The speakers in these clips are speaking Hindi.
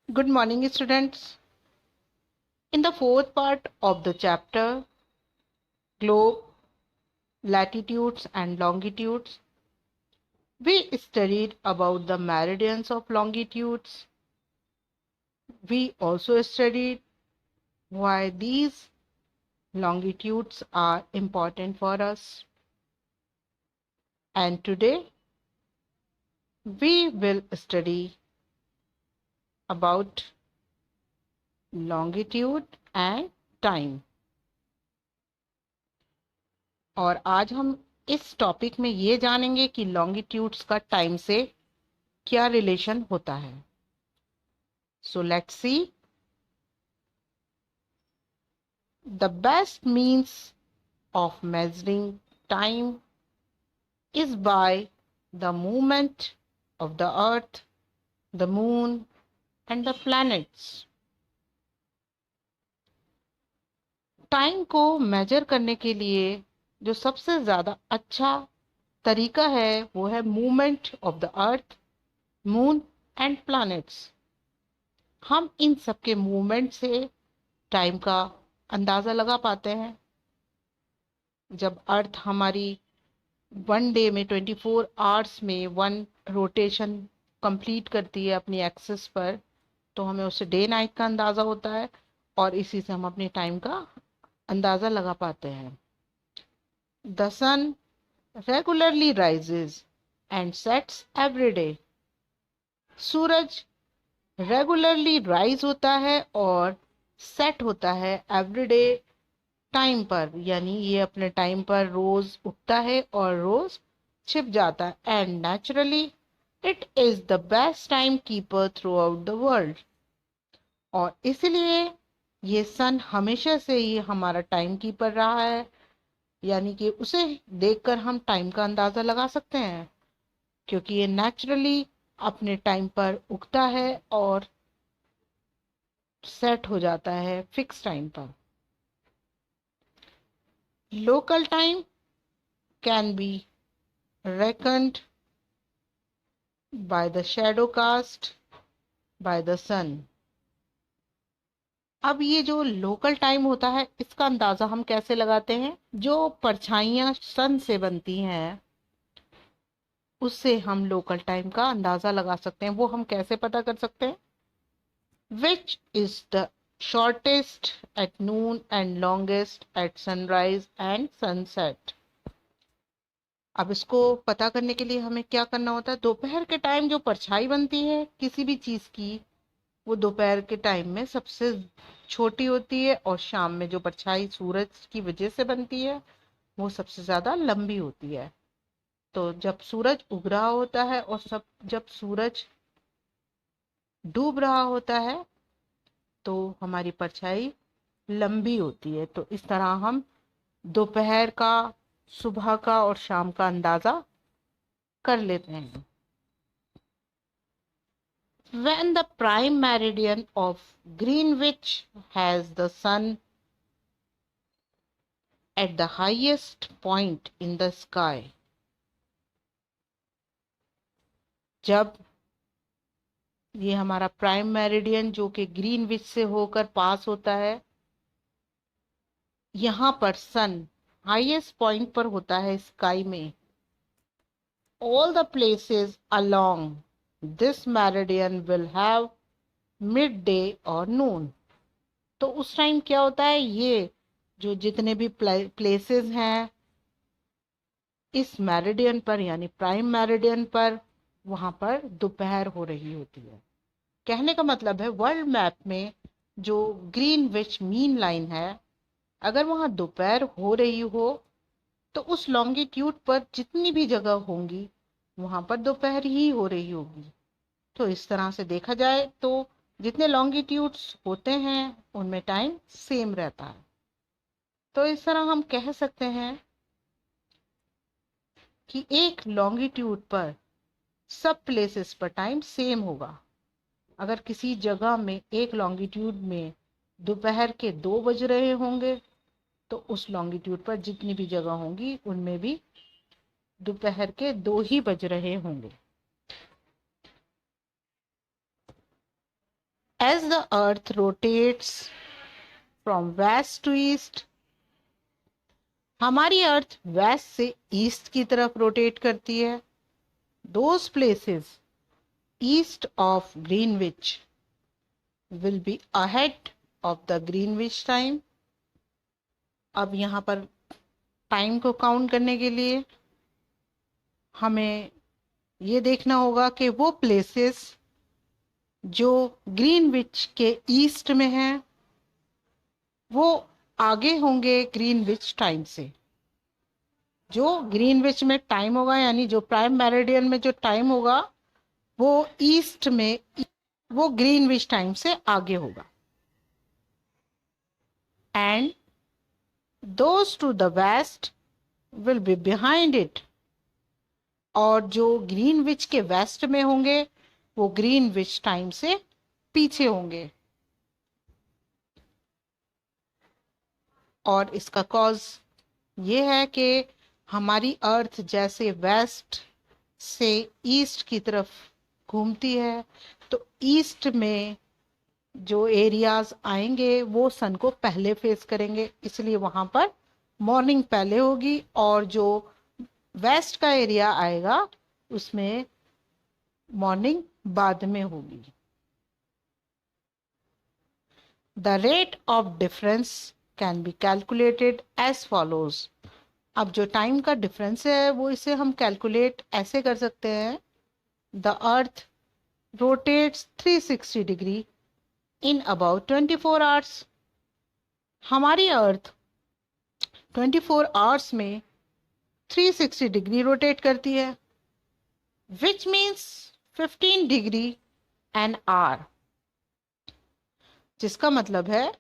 Good morning, students. In the fourth part of the chapter, Globe, Latitudes and Longitudes, we studied about the meridians of longitudes. We also studied why these longitudes are important for us. And today, we will study about longitude and time. और आज हम इस टॉपिक में ये जानेंगे कि लॉन्गिट्यूड्स का टाइम से क्या रिलेशन होता है. So let's see. The best means of measuring time is by the movement of the earth, the moon and the planets. Time को मेजर करने के लिए जो सबसे ज्यादा अच्छा तरीका है वो है movement of the earth, moon and planets. हम इन सब के मूवमेंट से टाइम का अंदाजा लगा पाते हैं. जब अर्थ हमारी वन डे में 24 आवर्स में वन रोटेशन कंप्लीट करती है अपनी एक्सिस पर, तो हमें उससे डे नाइट का अंदाजा होता है और इसी से हम अपने टाइम का अंदाजा लगा पाते हैं. The sun regularly rises and sets every day. सूरज रेगुलरली राइज होता है और सेट होता है एवरीडे टाइम पर, यानी ये अपने टाइम पर रोज उगता है और रोज छिप जाता है. And naturally it is the best time keeper through out the world. और इसलिए ये सन हमेशा से ही हमारा टाइम कीपर रहा है, यानी कि उसे देखकर हम टाइम का अंदाजा लगा सकते हैं क्योंकि ये नेचुरली अपने टाइम पर उगता है और सेट हो जाता है फिक्स टाइम पर. Local time can be reckoned by the shadow cast by the sun. अब ये जो लोकल टाइम होता है इसका अंदाजा हम कैसे लगाते हैं? जो परछाइयां सन से बनती हैं उससे हम लोकल टाइम का अंदाजा लगा सकते हैं. वो हम कैसे पता कर सकते हैं? Which is the shortest at noon and longest at sunrise and sunset. अब इसको पता करने के लिए हमें क्या करना होता है? दोपहर के टाइम जो परछाई बनती है किसी भी चीज की, वो दोपहर के टाइम में सबसे छोटी होती है और शाम में जो परछाई सूरज की वजह से बनती है वो सबसे ज्यादा लंबी होती है. तो जब सूरज उग रहा होता है और जब सूरज डूब रहा होता है तो हमारी परछाई लंबी होती है. तो इस तरह हम दोपहर का, सुबह का और शाम का अंदाजा कर लेते हैं. When the prime meridian of Greenwich has the sun at the highest point in the sky. जब ये हमारा प्राइम मेरिडियन जो कि ग्रीनविच से होकर पास होता है, यहाँ पर सन हाईएस्ट पॉइंट पर होता है स्काई में. All the places along this meridian will have midday or noon. तो उस टाइम क्या होता है? ये जो जितने भी प्लेसेस हैं इस मेरिडियन पर यानी प्राइम मेरिडियन पर, वहां पर दोपहर हो रही होती है. कहने का मतलब है वर्ल्ड मैप में जो ग्रीनविच मीन लाइन है, अगर वहां दोपहर हो रही हो तो उस लॉन्गिट्यूड पर जितनी भी जगह होंगी वहां पर दोपहर ही हो रही होगी. तो इस तरह से देखा जाए तो जितने लॉन्गिट्यूड्स होते हैं उनमें टाइम सेम रहता है. तो इस तरह हम कह सकते हैं कि एक लॉन्गिट्यूड पर सब प्लेसेस पर टाइम सेम होगा. अगर किसी जगह में एक लॉन्गिट्यूड में दोपहर के 2 बज रहे होंगे तो उस लॉन्गिट्यूड पर जितनी भी जगह होंगी उनमें भी दोपहर के 2 ही बज रहे होंगे. As the earth rotates from west to east, हमारी अर्थ वेस्ट से ईस्ट की तरफ रोटेट करती है. Those places east of Greenwich will be ahead of the Greenwich time. अब यहाँ पर टाइम को काउंट करने के लिए हमें ये देखना होगा कि वो प्लेसेस जो ग्रीनविच के ईस्ट में हैं वो आगे होंगे ग्रीनविच टाइम से. जो ग्रीनविच में टाइम होगा यानी जो प्राइम मेरिडियन में जो टाइम होगा वो ईस्ट में वो ग्रीनविच टाइम से आगे होगा. And those to the west will be behind it. और जो ग्रीनविच के वेस्ट में होंगे वो ग्रीनविच टाइम से पीछे होंगे. और इसका कॉज ये है कि हमारी अर्थ जैसे वेस्ट से ईस्ट की तरफ घूमती है तो ईस्ट में जो एरियाज आएंगे वो सन को पहले फेस करेंगे, इसलिए वहां पर मॉर्निंग पहले होगी. और जो वेस्ट का एरिया आएगा उसमें मॉर्निंग बाद में होगी. The rate of difference can be calculated as follows. अब जो टाइम का डिफरेंस है वो इसे हम कैलकुलेट ऐसे कर सकते हैं. The earth rotates 360 degree in about 24 hours. हमारी अर्थ 24 आवर्स में 360 डिग्री रोटेट करती है, which means 15 degree an hour. जिसका मतलब है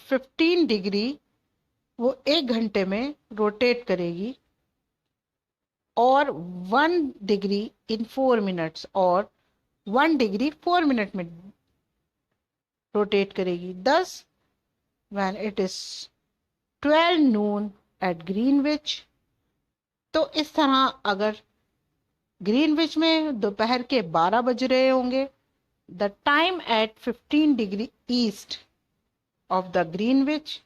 15 डिग्री वो 1 घंटे में रोटेट करेगी और 1 डिग्री इन 4 मिनट्स और 1 डिग्री 4 मिनट में रोटेट करेगी. Thus, when it is 12 noon at Greenwich, तो इस तरह अगर ग्रीनविच में दोपहर के 12 बज रहे होंगे, the time at 15 degree east of the Greenwich,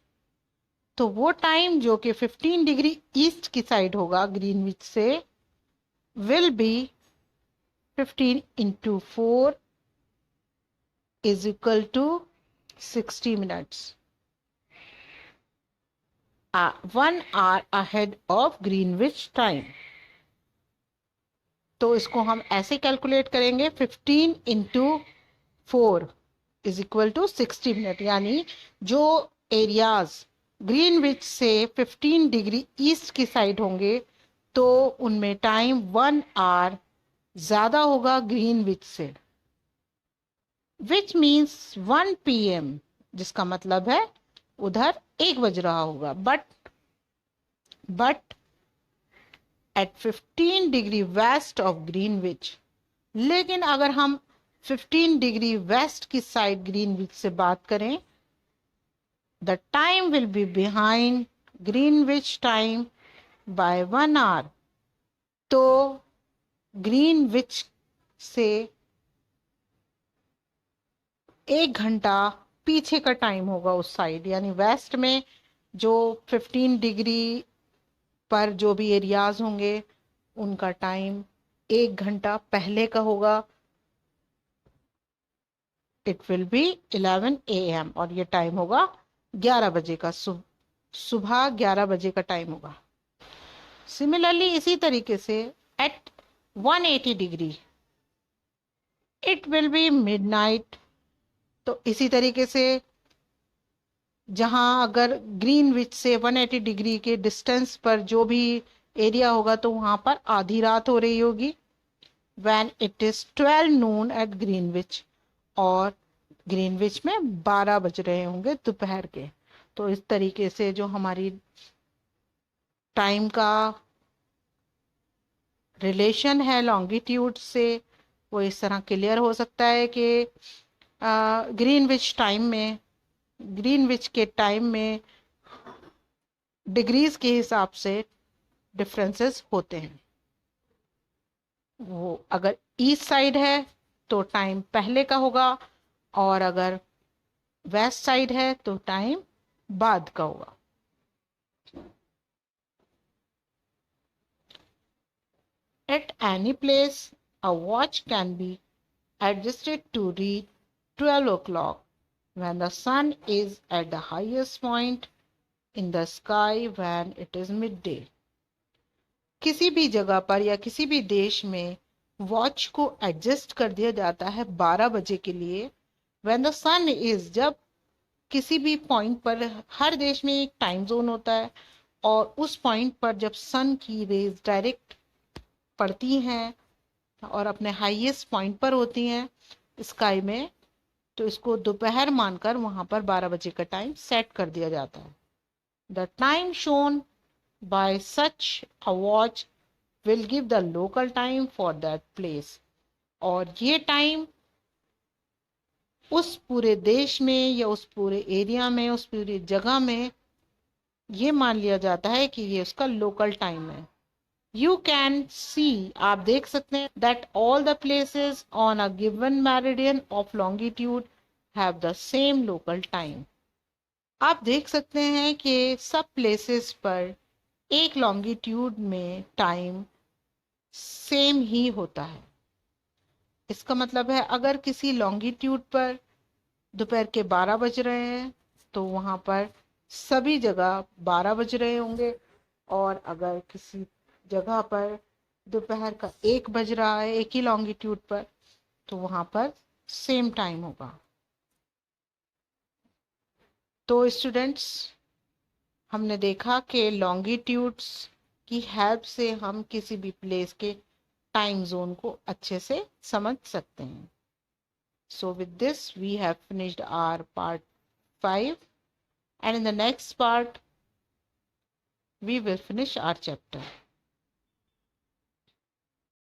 तो वो टाइम जो कि 15 डिग्री ईस्ट की साइड होगा ग्रीनविच से will be 15 into 4 is equal to 60 minutes. 1 hour ahead of Greenwich time. तो इसको हम ऐसे कैलकुलेट करेंगे 15 into 4 is equal to 60 minute. यानी जो एरियाज ग्रीनविच से 15 डिग्री ईस्ट की साइड होंगे तो उनमें टाइम 1 आवर ज्यादा होगा ग्रीनविच से, विच मीन्स 1 PM, जिसका मतलब है उधर 1 बज रहा होगा. But at 15 degree west of Greenwich, लेकिन अगर हम 15 डिग्री वेस्ट की साइड ग्रीनविच से बात करें, the time will be behind Greenwich time by 1 hour. तो ग्रीनविच से 1 घंटा पीछे का टाइम होगा उस साइड. यानी वेस्ट में जो 15 डिग्री पर जो भी एरियाज होंगे उनका टाइम 1 घंटा पहले का होगा. इट विल बी 11 AM और ये टाइम होगा 11 बजे का, सुबह 11 बजे का टाइम होगा. सिमिलरली इसी तरीके से at 180 degree it will be midnight. तो इसी तरीके से जहां अगर ग्रीनविच से 180 डिग्री के डिस्टेंस पर जो भी एरिया होगा तो वहां पर आधी रात हो रही होगी. When it is 12 noon at Greenwich, और ग्रीनविच में 12 बज रहे होंगे दोपहर के. तो इस तरीके से जो हमारी टाइम का रिलेशन है लॉन्गिट्यूड से वो इस तरह क्लियर हो सकता है कि ग्रीनविच के टाइम में डिग्रीज के हिसाब से डिफरेंसेस होते हैं. वो अगर ईस्ट साइड है तो टाइम पहले का होगा, और अगर वेस्ट साइड है तो टाइम बाद का होगा। At any place, a watch can be adjusted to read 12 o'clock when the sun is at the highest point in the sky when it is midday. किसी भी जगह पर या किसी भी देश में वॉच को एडजस्ट कर दिया जाता है 12 बजे के लिए। व्हेन द सन इज, जब किसी भी पॉइंट पर, हर देश में एक टाइम जोन होता है, और उस पॉइंट पर जब सन की रेज डायरेक्ट पड़ती हैं और अपने हाईएस्ट पॉइंट पर होती हैं स्काई में, तो इसको दोपहर मानकर वहां पर 12 बजे का टाइम सेट कर दिया जाता है। The time shown by such a watch will give the local time for that place. और ये टाइम उस पूरे देश में या उस पूरे एरिया में, उस पूरी जगह में ये मान लिया जाता है कि ये उसका लोकल टाइम है। यू कैन सी, आप देख सकते हैं, that all the places on a given meridian of longitude have the same local time. आप देख सकते हैं कि सब प्लेसेस पर एक लॉन्गिट्यूड में टाइम सेम ही होता है। इसका मतलब है अगर किसी लॉन्गिट्यूड पर दोपहर के 12 बज रहे हैं तो वहां पर सभी जगह 12 बज रहे होंगे, और अगर किसी जगह पर दोपहर का 1 बज रहा है एक ही लॉन्गिट्यूड पर, तो वहां पर सेम टाइम होगा। तो स्टूडेंट्स, हमने देखा कि लॉन्गिट्यूड्स की हेल्प से हम किसी भी प्लेस के टाइम जोन को अच्छे से समझ सकते हैं। So with this we have finished our part 5, and in the next part we will finish our chapter.